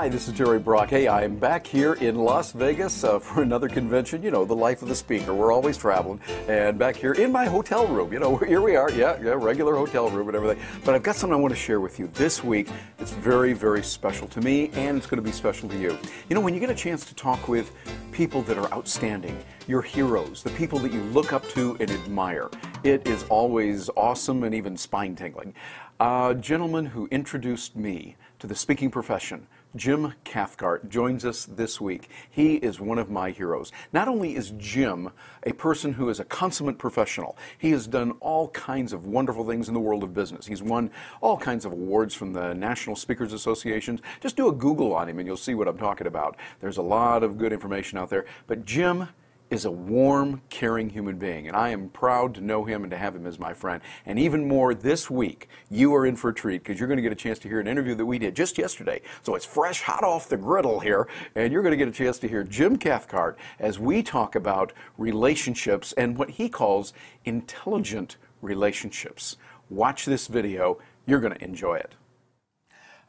Hi, this is Jerry Brock. Hey, I'm back here in Las Vegas for another convention. You know, the life of the speaker. We're always traveling. And back here in my hotel room. You know, here we are. Yeah, regular hotel room and everything. But I've got something I want to share with you this week. It's very, very special to me, and it's going to be special to you. You know, when you get a chance to talk with people that are outstanding, your heroes, the people that you look up to and admire, it is always awesome and even spine-tingling. A gentleman who introduced me to the speaking profession, Jim Carthcart, joins us this week. He is one of my heroes. Not only is Jim a person who is a consummate professional, he has done all kinds of wonderful things in the world of business. He's won all kinds of awards from the National Speakers Associations. Just do a Google on him and you'll see what I'm talking about. There's a lot of good information out there. But Jim is a warm, caring human being, and I am proud to know him and to have him as my friend. And even more, this week, you are in for a treat because you're going to get a chance to hear an interview that we did just yesterday. So it's fresh, hot off the griddle here, and you're going to get a chance to hear Jim Cathcart as we talk about relationships and what he calls intelligent relationships. Watch this video. You're going to enjoy it.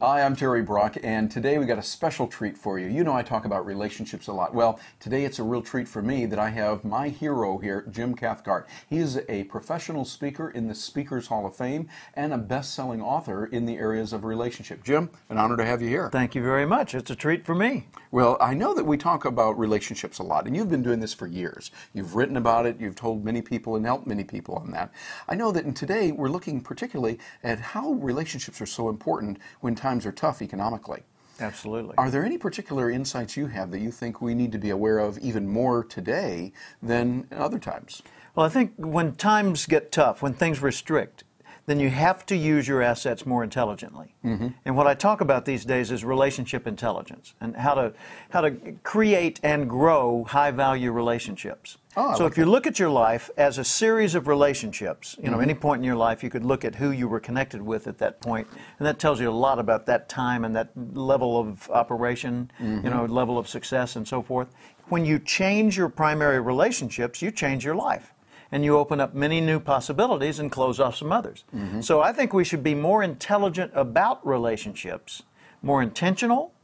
Hi, I'm Terry Brock, and today we got a special treat for you. You know I talk about relationships a lot. Well, today it's a real treat for me that I have my hero here, Jim Carthcart. He is a professional speaker in the Speakers Hall of Fame and a best-selling author in the areas of relationship. Jim, an honor to have you here. Thank you very much. It's a treat for me. Well, I know that we talk about relationships a lot, and you've been doing this for years. You've written about it, you've told many people and helped many people on that. I know that today we're looking particularly at how relationships are so important when times are tough economically. Absolutely. Are there any particular insights you have that you think we need to be aware of even more today than other times? Well, I think when times get tough, when things restrict, then you have to use your assets more intelligently. Mm-hmm. And what I talk about these days is relationship intelligence and how to create and grow high-value relationships. Oh, so if you look at your life as a series of relationships, you know, any point in your life you could look at who you were connected with at that point, and that tells you a lot about that time and that level of operation, you know, level of success and so forth. When you change your primary relationships, you change your life. And you open up many new possibilities and close off some others. So I think we should be more intelligent about relationships, more intentional,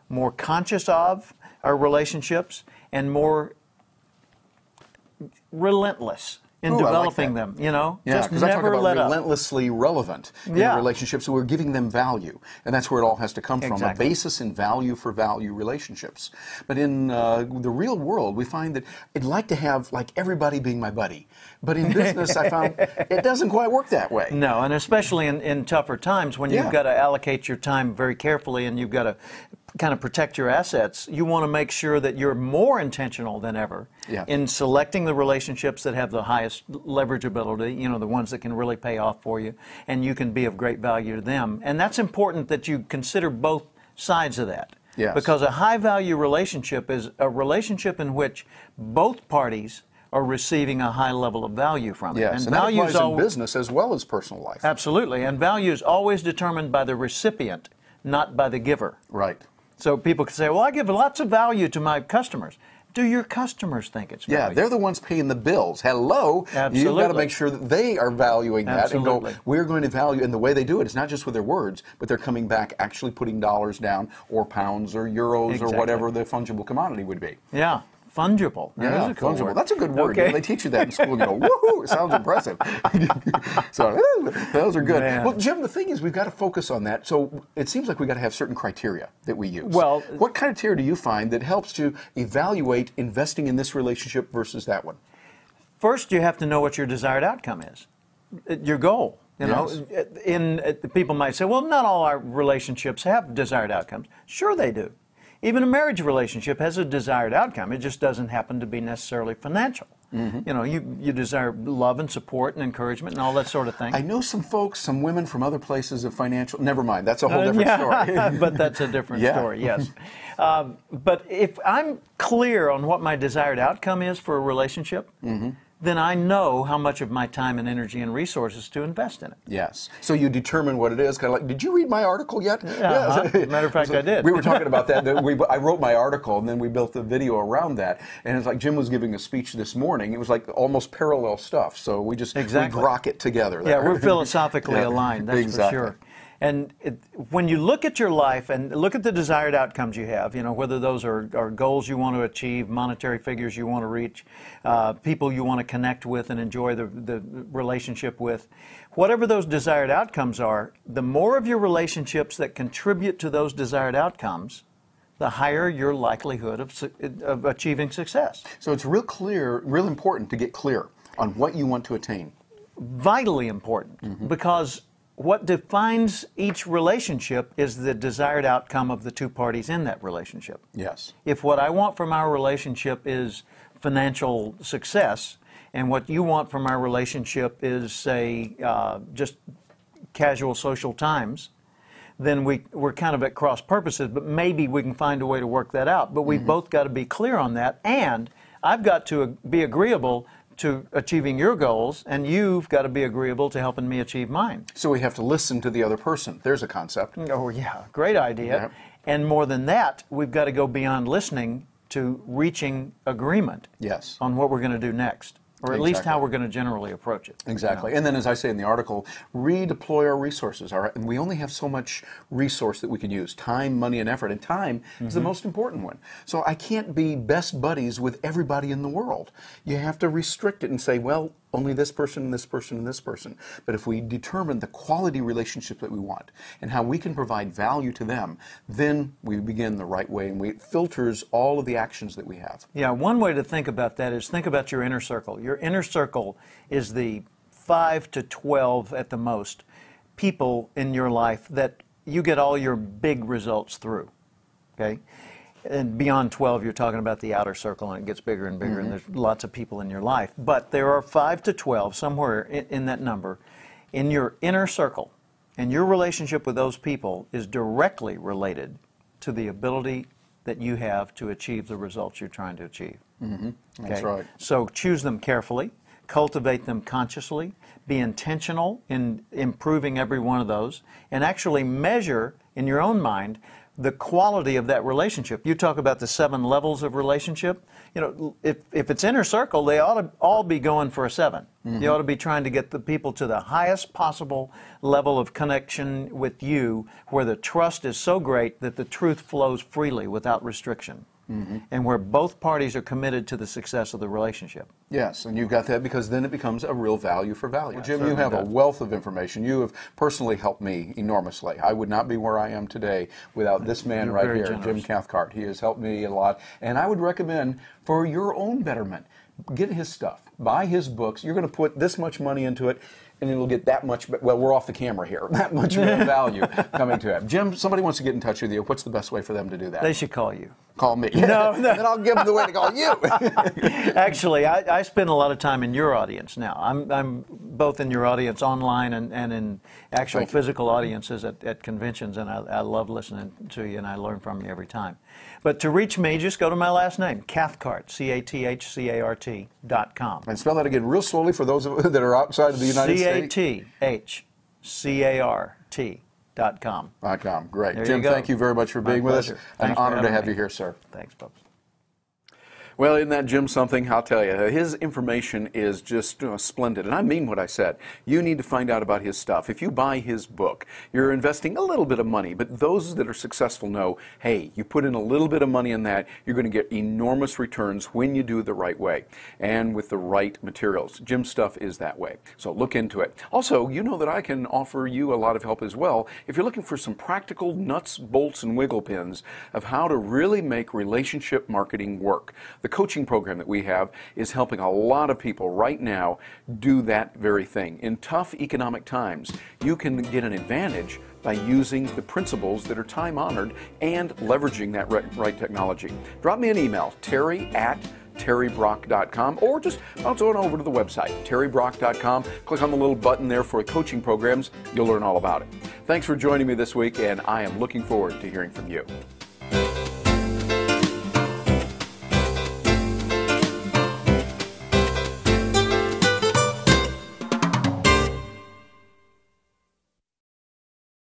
more conscious of our relationships, and more relentless in developing them, you know? Yeah, just because I talk never about let up. relentlessly relevant in relationships, so we're giving them value, and that's where it all has to come from, a basis in value for value relationships. But in the real world, we find that I'd like to have, like, everybody being my buddy, but in business, I found it doesn't quite work that way. No, and especially in tougher times when you've got to allocate your time very carefully and you've got to kind of protect your assets, you want to make sure that you're more intentional than ever in selecting the relationships that have the highest leverageability, you know, the ones that can really pay off for you, and you can be of great value to them. And that's important that you consider both sides of that. Yes. Because a high-value relationship is a relationship in which both parties are receiving a high level of value from it. Yes, and that applies in business as well as personal life. Absolutely, and value is always determined by the recipient, not by the giver. Right. So people can say, well, I give lots of value to my customers. Do your customers think it's value? Yeah, they're the ones paying the bills. Hello. Absolutely. You've got to make sure that they are valuing that and Absolutely. go, we're going to value, and the way they do it is not just with their words, but they're coming back actually putting dollars down or pounds or euros or whatever the fungible commodity would be. Yeah. Fungible. Yeah, a cool fungible. word. That's a good word. Okay. You know, they teach you that in school and you go, woohoo, it sounds impressive. So those are good. Man. Well, Jim, the thing is we've got to focus on that. So it seems like we've got to have certain criteria that we use. Well, what criteria do you find that helps to evaluate investing in this relationship versus that one? First, you have to know what your desired outcome is, your goal. You know, people might say, well, not all our relationships have desired outcomes. Sure they do. Even a marriage relationship has a desired outcome. It just doesn't happen to be necessarily financial. You know, you desire love and support and encouragement and all that sort of thing. I know some folks, some women from other places of financial, never mind, that's a whole different story. But that's a different story, yes. But if I'm clear on what my desired outcome is for a relationship, then I know how much of my time and energy and resources to invest in it. Yes. So you determine what it is. Kind of like, did you read my article yet? Yeah. Matter of fact, I did. We were talking about that. I wrote my article, and then we built a video around that. And it's like Jim was giving a speech this morning. It was like almost parallel stuff. So we just we grok it together there. Yeah, we're philosophically aligned, that's for sure. And when you look at your life and look at the desired outcomes you have, whether those are goals you want to achieve, monetary figures you want to reach, people you want to connect with and enjoy the relationship with, whatever those desired outcomes are, the more of your relationships that contribute to those desired outcomes, the higher your likelihood of achieving success. So it's real important to get clear on what you want to attain. Vitally important, because what defines each relationship is the desired outcome of the two parties in that relationship. Yes. If what I want from our relationship is financial success, and what you want from our relationship is, say, just casual social times, then we're kind of at cross purposes, but maybe we can find a way to work that out. But we've both got to be clear on that, and I've got to be agreeable to achieving your goals, and you've got to be agreeable to helping me achieve mine. So we have to listen to the other person. There's a concept. Oh, yeah. Great idea. Yep. And more than that, we've got to go beyond listening to reaching agreement Yes. on what we're going to do next, or at least how we're going to generally approach it. Exactly. And then, as I say in the article, redeploy our resources. And we only have so much resource that we can use, time, money, and effort. And time is the most important one. So I can't be best buddies with everybody in the world. You have to restrict it and say, well, only this person, and this person, and this person. But if we determine the quality relationship that we want and how we can provide value to them, then we begin the right way, and it filters all of the actions that we have. Yeah, one way to think about that is think about your inner circle. Your inner circle is the 5 to 12 at the most people in your life that you get all your big results through, okay? And beyond 12, you're talking about the outer circle, and it gets bigger and bigger, and there's lots of people in your life. But there are 5 to 12, somewhere in that number, in your inner circle. And your relationship with those people is directly related to the ability that you have to achieve the results you're trying to achieve. That's right. So choose them carefully, cultivate them consciously, be intentional in improving every one of those, and actually measure in your own mind the quality of that relationship. You talk about the 7 levels of relationship. If it's inner circle, they ought to all be going for a 7. You ought to be trying to get the people to the highest possible level of connection with you, where the trust is so great that the truth flows freely without restriction. And where both parties are committed to the success of the relationship. Yes, and you've got that, because then it becomes a real value for value. Yeah, Jim, you have a wealth of information. You have personally helped me enormously. I would not be where I am today without this man right here, generous. Jim Cathcart. He has helped me a lot, and I would recommend, for your own betterment, get his stuff, buy his books. You're going to put this much money into it, and it'll get that much, well, we're off the camera here, that much more value coming to it. Jim, somebody wants to get in touch with you. What's the best way for them to do that? They should call you. Call me. No. Then I'll give them the way to call you. Actually, I spend a lot of time in your audience now. I'm both in your audience online and in actual physical audiences at conventions, and I love listening to you, and I learn from you every time. But to reach me, just go to my last name, Cathcart, CATHCART.com. And spell that again real slowly for those that are outside of the United States. CATHCART.com. Great. There Jim, you go. Thank you very much for being with us. An honor to have you here, sir. Thanks, folks. Well, isn't that Jim something? I'll tell you, his information is just splendid, and I mean what I said. You need to find out about his stuff. If you buy his book, you're investing a little bit of money, but those that are successful know, hey, you put in a little bit of money in that, you're going to get enormous returns when you do the right way and with the right materials. Jim's stuff is that way, so look into it. Also, you know that I can offer you a lot of help as well if you're looking for some practical nuts, bolts, and wiggle pins of how to really make relationship marketing work. The coaching program that we have is helping a lot of people right now do that very thing. In tough economic times, you can get an advantage by using the principles that are time-honored and leveraging that right technology. Drop me an email, terry@terrybrock.com, or just bounce on over to the website, terrybrock.com. Click on the little button there for coaching programs. You'll learn all about it. Thanks for joining me this week, and I am looking forward to hearing from you.